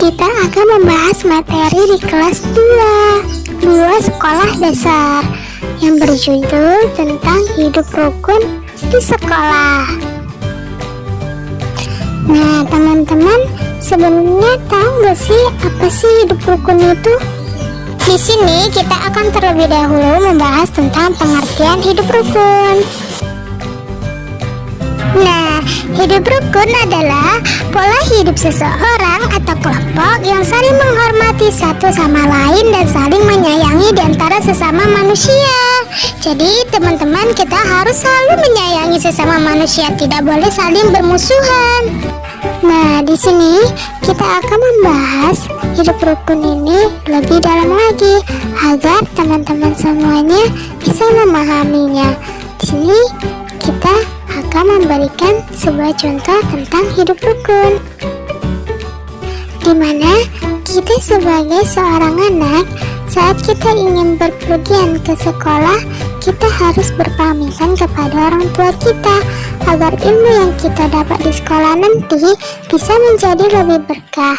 kita akan membahas materi di kelas 2 sekolah dasar yang berjudul tentang hidup rukun di sekolah. Nah teman-teman, sebenarnya tahu gak sih apa sih hidup rukun itu? Di sini kita akan terlebih dahulu membahas tentang pengertian hidup rukun. Nah, hidup rukun adalah pola hidup seseorang atau kelompok yang saling menghormati satu sama lain dan saling menyayangi di antara sesama manusia. Jadi, teman-teman, kita harus selalu menyayangi sesama manusia, tidak boleh saling bermusuhan. Nah, di sini kita akan membahas hidup rukun ini lebih dalam lagi agar teman-teman semuanya bisa memahaminya. Di sini kita akan memberikan sebuah contoh tentang hidup rukun, di mana kita sebagai seorang anak, saat kita ingin berpergian ke sekolah, kita harus berpamitan kepada orang tua kita agar ilmu yang kita dapat di sekolah nanti bisa menjadi lebih berkah.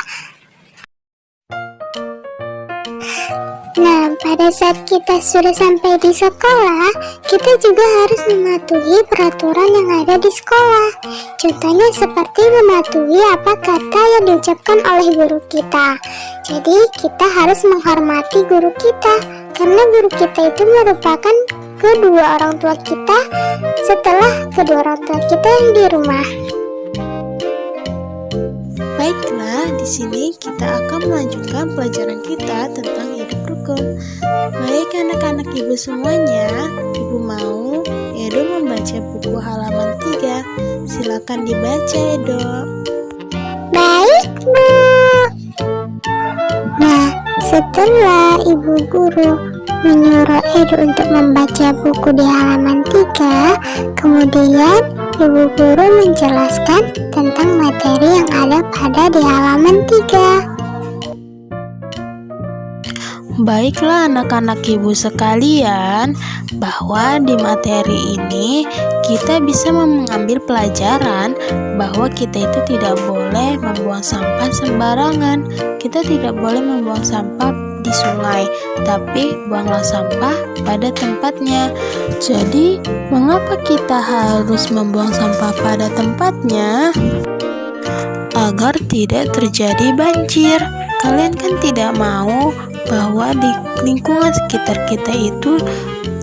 Nah, pada saat kita sudah sampai di sekolah, kita juga harus mematuhi peraturan yang ada di sekolah. Contohnya seperti mematuhi apa kata yang diucapkan oleh guru kita. Jadi, kita harus menghormati guru kita, karena guru kita itu merupakan kedua orang tua kita setelah kedua orang tua kita yang di rumah. Baiklah, di sini kita akan melanjutkan pelajaran kita tentang hidup rukun. Baik anak-anak ibu semuanya, ibu mau Edo membaca buku halaman 3. Silakan dibaca, Edo. Baik, Bu. Nah, setelah ibu guru menyuruh Edo untuk membaca buku di halaman 3, kemudian ibu guru menjelaskan tentang materi yang ada pada di halaman 3. Baiklah anak-anak ibu sekalian, bahwa di materi ini kita bisa mengambil pelajaran bahwa kita itu tidak boleh membuang sampah sembarangan. Kita tidak boleh membuang sampah di sungai, tapi buanglah sampah pada tempatnya. Jadi, mengapa kita harus membuang sampah pada tempatnya? Agar tidak terjadi banjir. Kalian kan tidak mau bahwa di lingkungan sekitar kita itu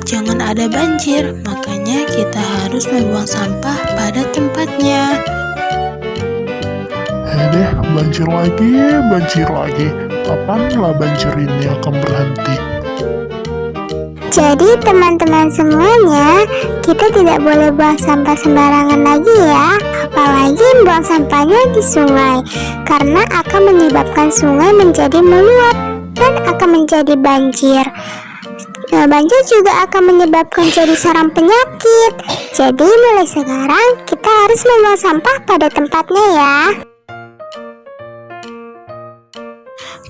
jangan ada banjir, makanya kita harus membuang sampah pada tempatnya. Deh, banjir lagi. Kapanlah banjir ini akan berhenti? Jadi teman-teman semuanya, kita tidak boleh buang sampah sembarangan lagi ya, apalagi buang sampahnya di sungai, karena akan menyebabkan sungai menjadi meluap dan akan menjadi banjir. Nah, banjir juga akan menyebabkan jadi sarang penyakit. Jadi mulai sekarang kita harus membuang sampah pada tempatnya ya.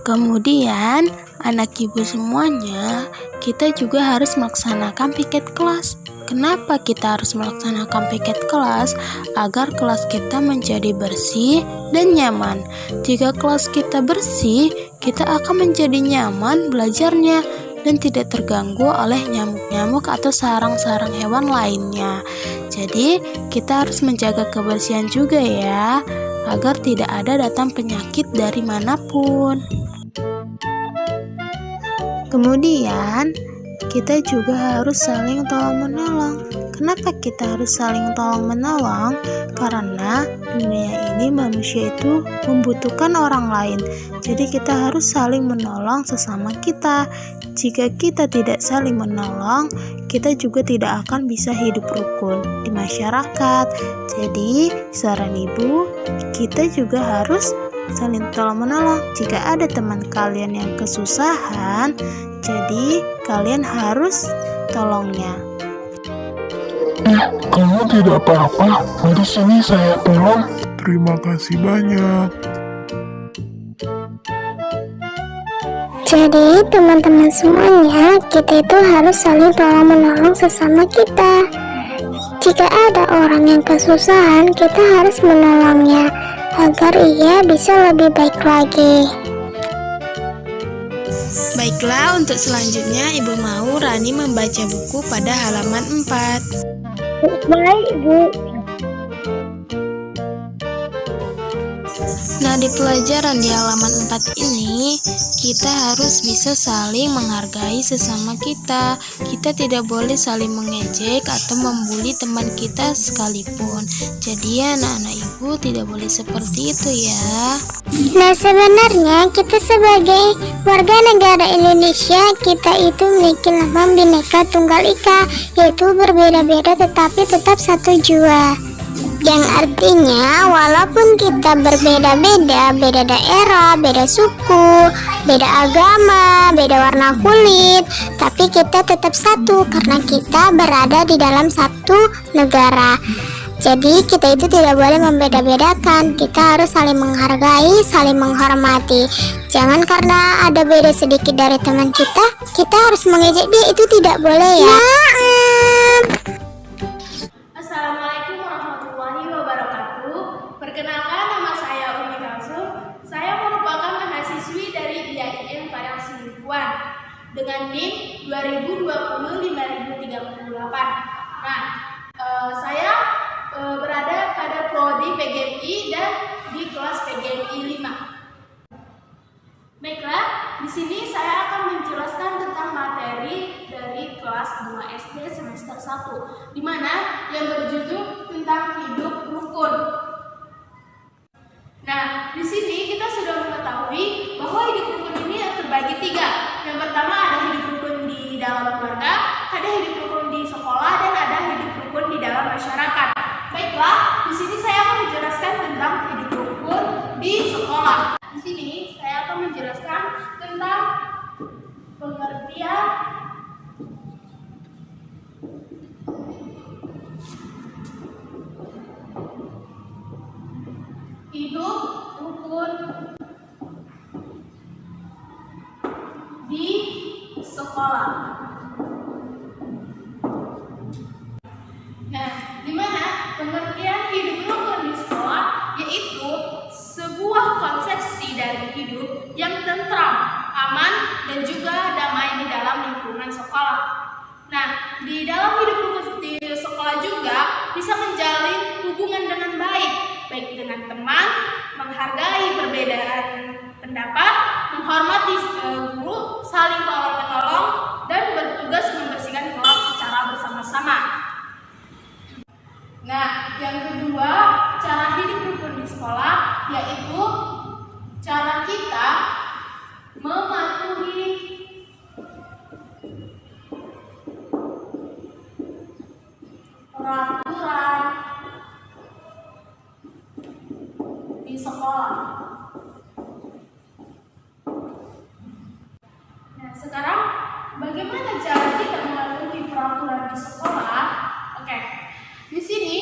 Kemudian, anak ibu semuanya, kita juga harus melaksanakan piket kelas. Kenapa kita harus melaksanakan piket kelas? Agar kelas kita menjadi bersih dan nyaman. Jika kelas kita bersih, kita akan menjadi nyaman belajarnya dan tidak terganggu oleh nyamuk-nyamuk atau sarang-sarang hewan lainnya. Jadi, kita harus menjaga kebersihan juga ya, agar tidak ada datang penyakit dari manapun. Kemudian, kita juga harus saling tolong-menolong. Kenapa kita harus saling tolong-menolong? Karena dunia ini manusia itu membutuhkan orang lain. Jadi kita harus saling menolong sesama kita. Jika kita tidak saling menolong, kita juga tidak akan bisa hidup rukun di masyarakat. Jadi, saran ibu, kita juga harus saling tolong-menolong. Jika ada teman kalian yang kesusahan, jadi kalian harus tolongnya. Kamu tidak apa-apa? Mari sini saya tolong. Terima kasih banyak. Jadi teman-teman semuanya, kita itu harus saling tolong-menolong sesama kita. Jika ada orang yang kesusahan, kita harus menolongnya agar ia bisa lebih baik lagi. Baiklah, untuk selanjutnya Ibu mau Rani membaca buku pada halaman 4. Baik, Bu. Nah, di pelajaran di halaman 4 ini, kita harus bisa saling menghargai sesama kita. Kita tidak boleh saling mengejek atau membuli teman kita sekalipun. Jadi anak-anak Ibu tidak boleh seperti itu ya. Nah, sebenarnya kita sebagai warga negara Indonesia, kita itu memiliki lambang Bhinneka Tunggal Ika, yaitu berbeda-beda tetapi tetap satu jua. Yang artinya walaupun kita berbeda-beda, beda daerah, beda suku, beda agama, beda warna kulit, tapi kita tetap satu karena kita berada di dalam satu negara. Jadi kita itu tidak boleh membeda-bedakan. Kita harus saling menghargai, saling menghormati. Jangan karena ada beda sedikit dari teman kita harus mengejek dia, itu tidak boleh ya. Assalamualaikum warahmatullahi wabarakatuh. Perkenalkan, nama saya Umi Kalsum. Saya merupakan mahasiswi dari IAIN Padang Sidempuan dengan NIM 2020-5038. Nah, saya berada pada prodi PGMI dan di kelas PGMI 5. Baiklah, di sini saya akan menjelaskan tentang materi dari kelas 2 SD semester 1, di mana yang berjudul tentang hidup rukun. Nah, di sini kita sudah mengetahui bahwa hidup rukun ini terbagi 3. Yang pertama ada hidup rukun di dalam keluarga, ada hidup rukun di sekolah, dan ada hidup rukun di dalam masyarakat. Baiklah, di sini saya akan menjelaskan tentang hidup rukun di sekolah. Di sini saya akan menjelaskan tentang pengertian hidup rukun di sekolah. Nah, di mana pengertian hidup rukun di sekolah yaitu sebuah konsepsi dari hidup yang tentram, aman, dan juga damai di dalam lingkungan sekolah. Nah, di dalam hidup rukun di sekolah juga bisa menjalin hubungan dengan baik dengan teman, menghargai perbedaan pendapat, menghormati guru, saling tolong-menolong, dan bertugas membersihkan kelas secara bersama-sama. Nah, yang kedua, cara hidup rukun di sekolah yaitu cara kita mematuhi peraturan di sekolah. Nah, sekarang bagaimana cara kita mematuhi peraturan di sekolah? Oke. Di sini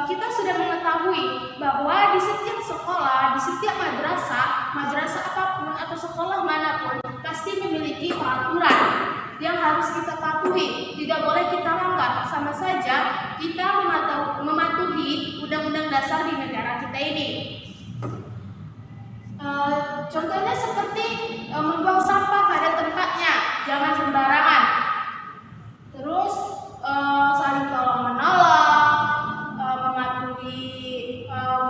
kita sudah mengetahui bahwa di setiap sekolah, di setiap madrasah apapun atau sekolah manapun pasti memiliki peraturan yang harus kita patuhi. Tidak boleh kita langgar. Sama saja kita mematuhi Undang-Undang Dasar di negara kita ini. Contohnya seperti membuang sampah pada tempatnya, jangan sembarangan. Terus saling tolong-menolong, mematuhi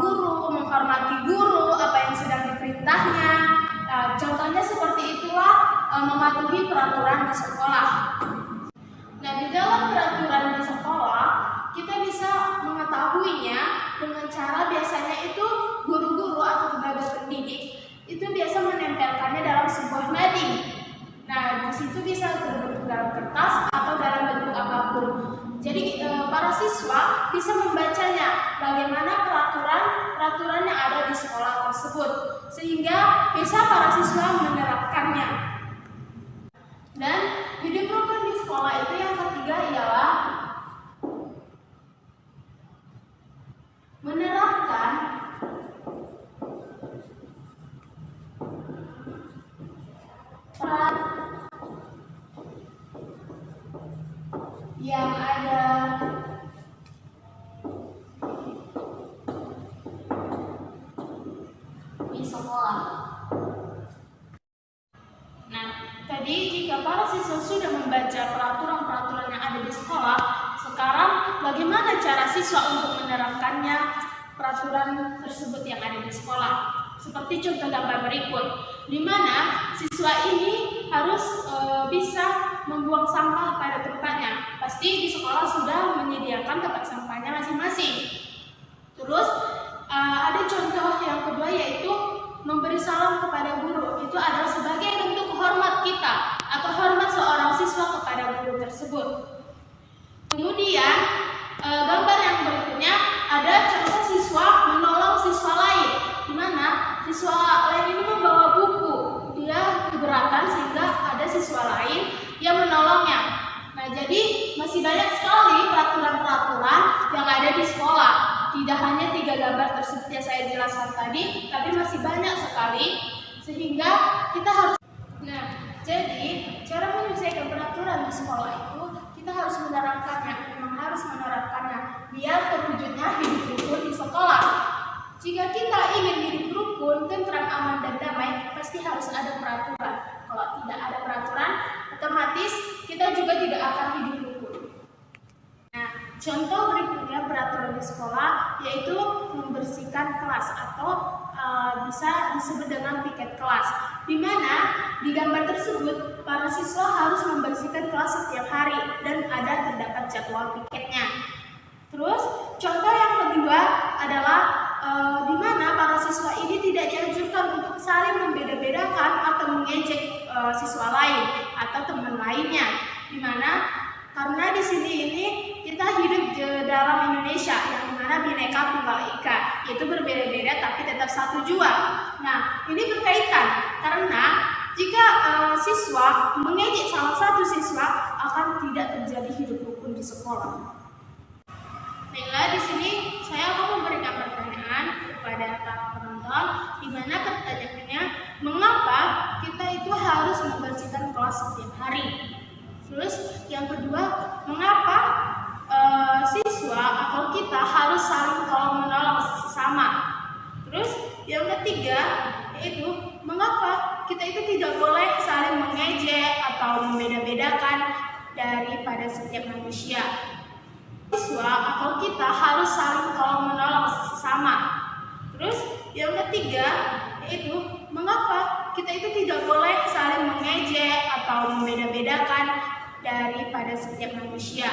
guru, menghormati guru, apa yang sedang diperintahnya. Contohnya seperti itulah mematuhi peraturan di sekolah. Nah, di dalam peraturan di sekolah, kita bisa mengetahuinya dengan cara biasanya itu guru-guru atau tenaga pendidik itu biasa menempelkannya dalam sebuah mading. Nah, di situ bisa terbentuk dalam kertas atau dalam bentuk apapun. Jadi para siswa bisa membacanya bagaimana peraturan yang ada di sekolah tersebut, sehingga bisa para siswa menerapkannya. Dan hidup rukun di sekolah itu yang ketiga ialah menerapkan peran yang ada di sekolah. Nah, Jadi jika para siswa sudah membaca peraturan-peraturan yang ada di sekolah, sekarang bagaimana cara siswa untuk menerapkannya peraturan tersebut yang ada di sekolah? Seperti contoh gambar berikut, di mana siswa ini harus bisa membuang sampah pada tempatnya. Pasti di sekolah sudah menyediakan tempat sampahnya masing-masing. Terus ada contoh yang kedua, yaitu memberi salam kepada guru. Itu adalah sebagai bentuk hormat kita atau hormat seorang siswa kepada guru tersebut. Kemudian gambar yang berikutnya ada contoh siswa menolong siswa lain, di mana siswa lain ini membawa buku, dia keberatan sehingga ada siswa lain yang menolongnya. Nah, jadi masih banyak sekali peraturan-peraturan yang ada di sekolah. Tidak hanya 3 gambar tersebut yang saya jelaskan tadi, tapi masih banyak sekali, sehingga kita harus. Nah, jadi cara menyelesaikan peraturan di sekolah itu kita harus menerapkannya, memang harus menerapkannya biar terwujudnya hidup rukun di sekolah. Jika kita ingin hidup rukun, tentram, aman, dan damai, pasti harus ada peraturan. Kalau tidak ada peraturan, otomatis kita juga tidak akan hidup rukun. Nah, contoh berikutnya peraturan di sekolah yaitu membersihkan kelas atau bisa disebut dengan piket kelas, di mana di gambar tersebut para siswa harus membersihkan kelas setiap hari dan terdapat jadwal piketnya. Terus contoh yang kedua adalah di mana para siswa ini tidak dianjurkan untuk saling membeda-bedakan atau mengejek siswa lain atau teman lainnya, di mana karena di sini ini kita hidup di dalam Indonesia yang dimana Bhinneka Tunggal Ika, yaitu berbeda-beda tapi tetap satu jua. Nah, ini berkaitan karena jika siswa mengejek salah satu siswa akan tidak terjadi hidup rukun di sekolah. Baiklah, di sini saya akan memberikan pertanyaan kepada para penonton, di mana pertanyaannya, mengapa kita itu harus membersihkan kelas setiap hari? Terus yang kedua, mengapa siswa atau kita harus saling tolong menolong sesama? Terus yang ketiga, yaitu mengapa kita itu tidak boleh saling mengejek atau membeda-bedakan daripada setiap manusia? Siswa atau kita harus saling tolong menolong sesama. Terus yang ketiga, yaitu mengapa kita itu tidak boleh saling mengejek atau membeda-bedakan daripada setiap manusia.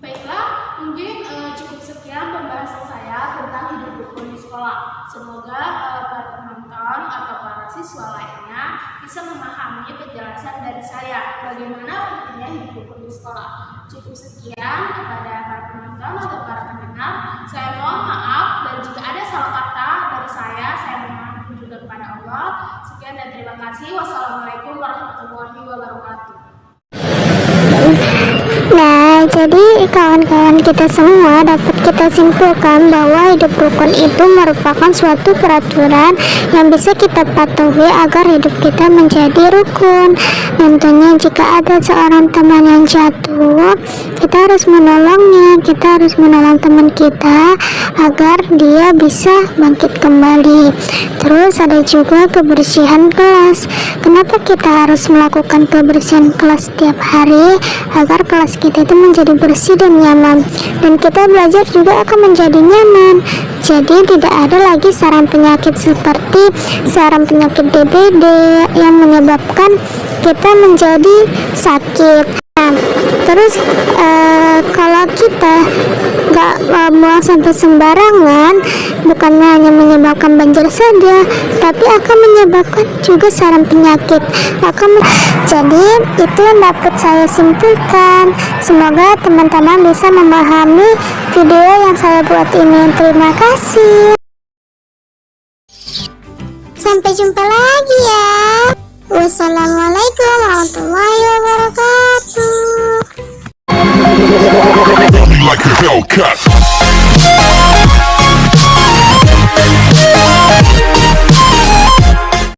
Baiklah, mungkin cukup sekian pembahasan saya tentang hidup rukun di sekolah. Semoga para penonton atau para siswa lainnya bisa memahami penjelasan dari saya bagaimana pentingnya hidup rukun di sekolah. Cukup sekian kepada para penonton atau para pendengar. Saya mohon maaf dan jika ada salah kata dari saya mohon juga kepada Allah. Sekian dan terima kasih. Wassalamualaikum warahmatullahi wabarakatuh. Nah, jadi kawan-kawan kita semua dapat kita simpulkan bahwa hidup rukun itu merupakan suatu peraturan yang bisa kita patuhi agar hidup kita menjadi rukun. Tentunya jika ada seorang teman yang jatuh, kita harus menolongnya, kita harus menolong teman kita agar dia bisa bangkit kembali. Terus ada juga kebersihan kelas. Kenapa kita harus melakukan kebersihan kelas setiap hari? Agar kelas kita itu menjadi bersih dan nyaman, dan kita belajar juga akan menjadi nyaman. Jadi tidak ada lagi sarang penyakit seperti sarang penyakit DBD yang menyebabkan kita menjadi sakit. Nah, terus kalau kita nggak buang sampah sembarangan, bukannya hanya menyebabkan banjir saja, tapi akan menyebabkan juga sarang penyakit. Jadi itu yang dapat saya simpulkan. Semoga teman-teman bisa memahami video yang saya buat ini. Terima kasih. Sampai jumpa lagi ya. Wassalamualaikum warahmatullahi wabarakatuh. Like a Hellcat.